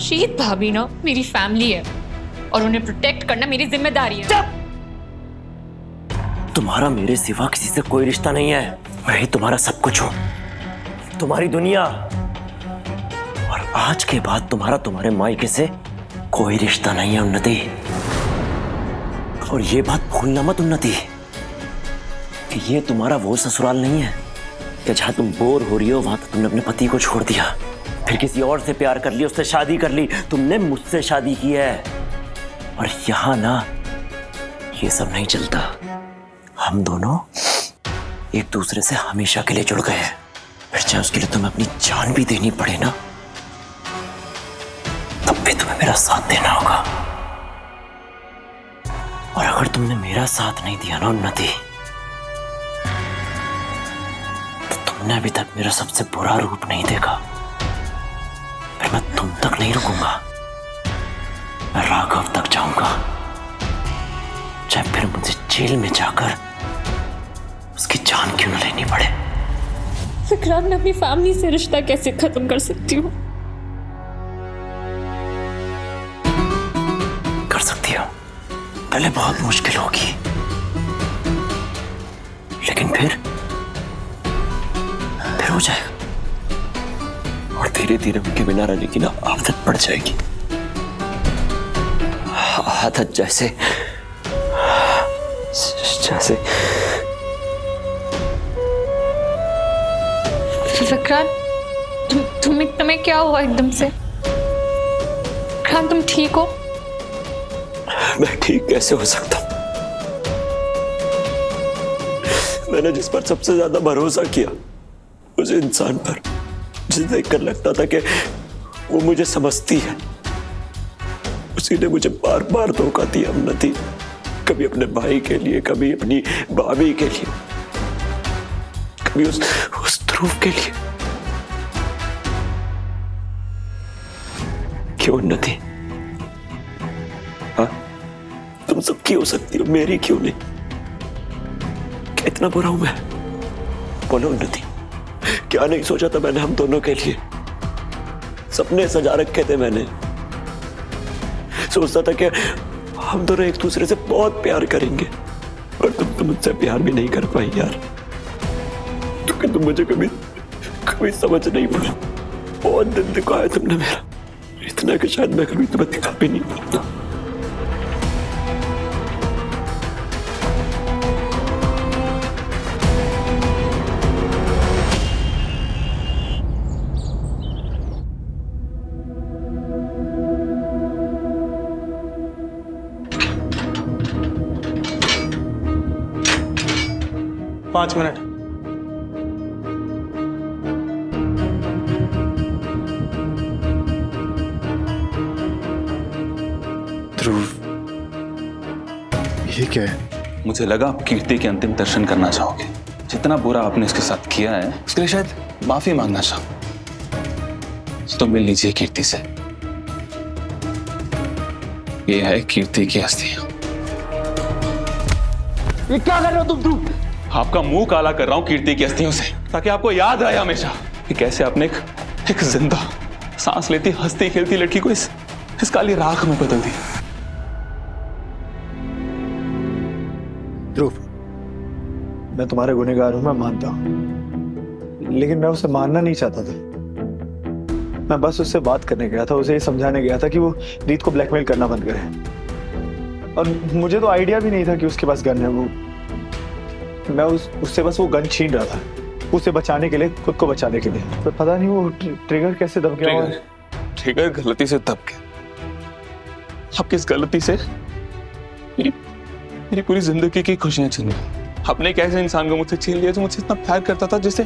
शीत भाभी ना मेरी फैमिली है और उन्हें प्रोटेक्ट करना मेरी जिम्मेदारी है। तुम्हारा मेरे सिवा किसी से कोई रिश्ता नहीं है। मैं ही तुम्हारा सब कुछ हूं, तुम्हारी दुनिया। और आज के बाद तुम्हारे मायके से कोई रिश्ता नहीं है उन्नति। और ये बात भूलना मत उन्नति कि ये तुम्हारा वो ससुराल नहीं है कि जहां तुम बोर हो रही हो वहां तो तुमने अपने पति को छोड़ दिया, फिर किसी और से प्यार कर लिया, उससे शादी कर ली। तुमने मुझसे शादी की है। और यहां ना ये सब नहीं चलता। हम दोनों एक दूसरे से हमेशा के लिए जुड़ गए हैं। फिर चाहे उसके लिए तुम्हें अपनी जान भी देनी पड़े ना, तब भी तुम्हें मेरा साथ देना होगा। और अगर तुमने मेरा साथ नहीं दिया ना उन्नति, तो तुमने अभी तक मेरा सबसे बुरा रूप नहीं देखा। फिर मैं तुम तक नहीं रुकूंगा, मैं राघव तक जाऊंगा, चाहे फिर मुझे जेल में जाकर उसकी जान क्यों न लेनी पड़े। विक्रांत, मैं अपनी फैमिली से रिश्ता कैसे खत्म कर सकती हूँ? कर सकती हो, पहले बहुत मुश्किल होगी, लेकिन फिर हो जाएगा। और धीरे धीरे उनके बिना रहने की ना आदत पड़ जाएगी। आदत जैसे विक्रांत, तुम्हें क्या हुआ एकदम से? विक्रांत, तुम ठीक हो? मैं ठीक कैसे हो सकता हूं? मैंने जिस पर सबसे ज्यादा भरोसा किया, उस इंसान पर, जिसे देखकर लगता था कि वो मुझे समझती है, उसी ने मुझे बार बार धोखा दिया उन्नति। कभी अपने भाई के लिए, कभी अपनी भाभी के लिए, कभी उस ध्रुव के लिए। क्यों उन्नति? हाँ, तुम सबकी हो सकती हो, मेरी क्यों नहीं? क्या इतना बुरा हूं मैं? बोलो उन्नति, क्या नहीं सोचा था मैंने हम दोनों के लिए? सपने सजा रखे थे मैंने। सोचता था कि हम दोनों एक दूसरे से बहुत प्यार करेंगे, और तुम तो मुझसे प्यार भी नहीं कर पाई यार, क्योंकि तुम मुझे कभी समझ नहीं पाए। बहुत दिल दिखाया तुमने मेरा, इतना कि शायद मैं कभी तुम्हें दिखा भी नहीं पाता। पाँच मिनट। ध्रुव, ये क्या है? मुझे लगा आप कीर्ति के अंतिम दर्शन करना चाहोगे। जितना बुरा आपने उसके साथ किया है, उसके लिए शायद माफी मांगना चाहो। तो मिल लीजिए कीर्ति से। ये है कीर्ति की अस्थियां। ये क्या कर रहे हो तुम ध्रुव? आपका मुंह काला कर रहा हूं कीर्ति की अस्थियों से, ताकि आपको याद आए हमेशा कि कैसे आपने एक जिंदा, सांस लेती, हंसती खेलती लड़की को इस काली राख में बदल दिया। ध्रुव, मैं तुम्हारा गुनहगार हूं, मैं मानता हूं, लेकिन मैं उसे मारना नहीं चाहता था। मैं बस उससे बात करने गया था, उसे ये समझाने गया था कि वो रीत को ब्लैकमेल करना बंद करे। और मुझे तो आइडिया भी नहीं था कि उसके पास गन है। मैं उससे बस वो गन छीन रहा था, उसे बचाने के लिए, खुद को बचाने के लिए। तो पता नहीं वो ट्रिगर कैसे दब गया। ट्रिगर गलती से दब गया। आप किस गलती से मेरी पूरी जिंदगी की खुशियां छीन ली। आपने एक ऐसे इंसान को मुझसे छीन लिया जो मुझसे इतना प्यार करता था, जिसे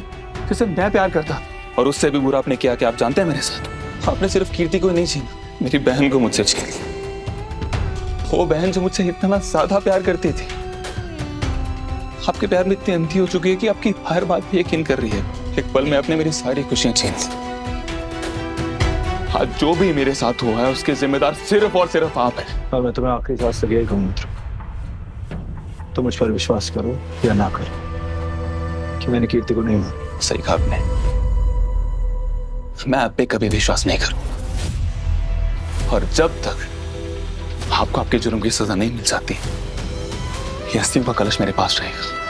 मैं प्यार करता। और उससे भी बुरा आपने किया कि आप जानते हैं मेरे साथ, आपने सिर्फ कीर्ति को ही नहीं छीना, मेरी बहन को मुझसे छीन लिया। वो बहन जो मुझसे इतना ज्यादा प्यार करती थी, आपके प्यार में इतनी अंधी हो चुकी है कि आपकी हर बात पे यकीन कर रही है। एक पल में आपने मेरी सारी खुशियां छीन ली। आज जो भी मेरे साथ हुआ है उसके जिम्मेदार सिर्फ और सिर्फ आप हैं। और मैं तुम्हें आखिरी सांस तक यही कहूंगा, तो मुझ पर विश्वास करो या ना करो कि मैंने कीर्ति को नहीं मारा। सही कहा आपने, मैं आप पे कभी विश्वास नहीं करूं। और जब तक आपको आपके जुर्म की सजा नहीं मिल जाती, ये अस्थियों का कलश मेरे पास रहेगा।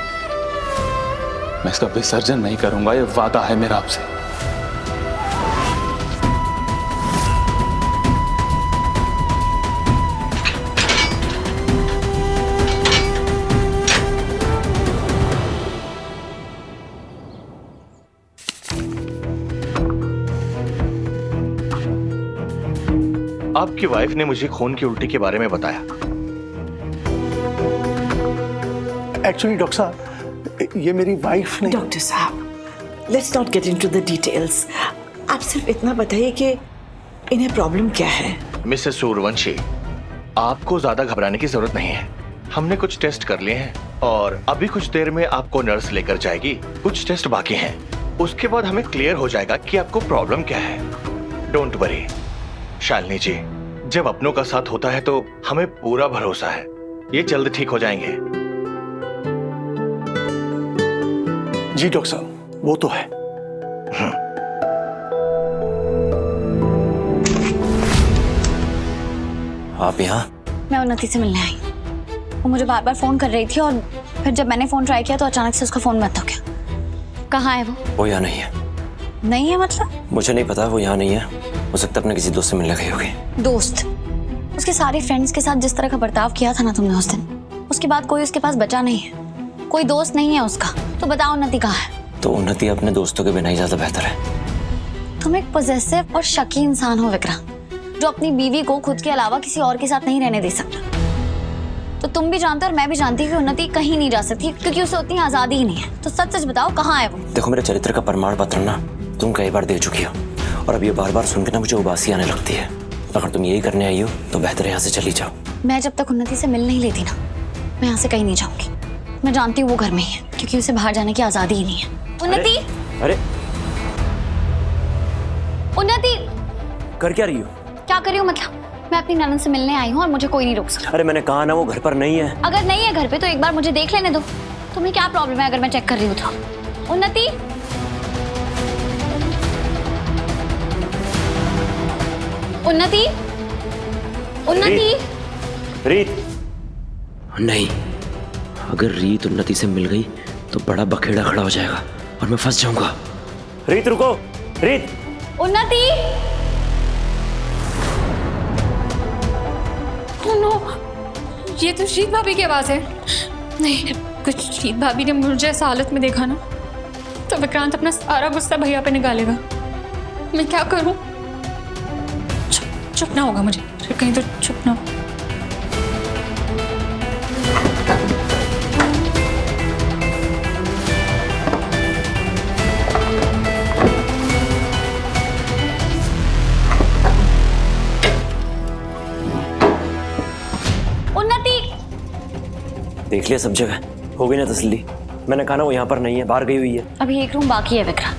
मैं इसका विसर्जन नहीं करूंगा, ये वादा है मेरा आपसे। आपकी वाइफ ने मुझे खून की उल्टी के बारे में बताया। एक्चुअली डॉक्टर साहब, ये मेरी वाइफ ने। डॉक्टर साहब, let's not get into the details. आप सिर्फ इतना बताइए कि इन्हें प्रॉब्लम क्या है। मिसेस सूर्यवंशी, आपको ज्यादा घबराने की जरूरत नहीं है। हमने कुछ टेस्ट कर लिए हैं और अभी कुछ देर में आपको नर्स लेकर जाएगी। कुछ टेस्ट बाकी हैं, उसके बाद हमें क्लियर हो जाएगा कि आपको प्रॉब्लम क्या है। डोंट वरी शालिनी जी, जब अपनों का साथ होता है तो हमें पूरा भरोसा है ये जल्द ठीक हो जाएंगे। जी डॉक्टर साहब, वो तो है। आप यहाँ? मैं उन्नति से मिलने आई। वो मुझे बार बार फोन कर रही थी और फिर जब मैंने फोन ट्राई किया तो अचानक से उसका फोन बंद हो गया। कहाँ है वो यहाँ नहीं है। नहीं है मतलब? मुझे नहीं पता, वो यहाँ नहीं है। हो सकता है अपने किसी दोस्त से मिलने गई होगी। दोस्त? उसके सारे फ्रेंड्स के साथ जिस तरह का बर्ताव किया था ना तुमने उस दिन, उसके बाद कोई उसके पास बचा नहीं है। कोई दोस्त नहीं है उसका। तो बताओ उन्नति कहाँ है? तो उन्नति अपने दोस्तों के बिना ही ज्यादा बेहतर है। तुम एक पॉजेसिव और शकी इंसान हो विक्रांत, जो अपनी बीवी को खुद के अलावा किसी और के साथ नहीं रहने दे सकता। तो तुम भी जानते हो और मैं भी जानती हूँ कि उन्नति कहीं नहीं जा सकती क्योंकि उसे उतनी आजादी ही नहीं है। तो सच सच बताओ कहाँ है वो? देखो, मेरे चरित्र का प्रमाण पत्र ना तुम कई बार दे चुकी हो और अब ये बार बार सुन के ना मुझे उबासी आने लगती है। अगर तुम यही करने आई हो तो बेहतर है यहाँ से चली जाओ। मैं जब तक उन्नति से मिल नहीं लेती ना, मैं यहाँ से कहीं नहीं जाऊंगी। मैं जानती हूँ वो घर में ही है क्योंकि उसे बाहर जाने की आजादी ही नहीं है। उन्नति! अरे उन्नति! कर क्या रही हो? क्या कर रही हो मतलब? मैं अपनी ननद से मिलने आई हूँ और मुझे कोई नहीं रोक सकता। अरे मैंने कहा ना वो घर पर नहीं है। अगर नहीं है घर पे तो एक बार मुझे देख लेने दो। तुम्हें क्या प्रॉब्लम है अगर मैं चेक कर रही हूँ तो? उन्नति! उन्नति! उन्नति! रीत! नहीं, अगर रीत उन्नति से मिल गई तो बड़ा बखेड़ा खड़ा हो जाएगा और मैं फंस जाऊंगा। रीत रुको! रीत! उन्नति! नो, ये तो शीत भाभी की आवाज है। नहीं, कुछ शीत भाभी ने मुझे इस हालत में देखा ना तो विक्रांत अपना सारा गुस्सा भैया पे निकालेगा। मैं क्या करूं? चुप ना होगा मुझे, कहीं तो चुप ना हो। देख लिया सब जगह, हो गई ना तसल्ली? मैंने कहा ना वो यहाँ पर नहीं है, बाहर गई हुई है। अभी एक रूम बाकी है विक्रांत,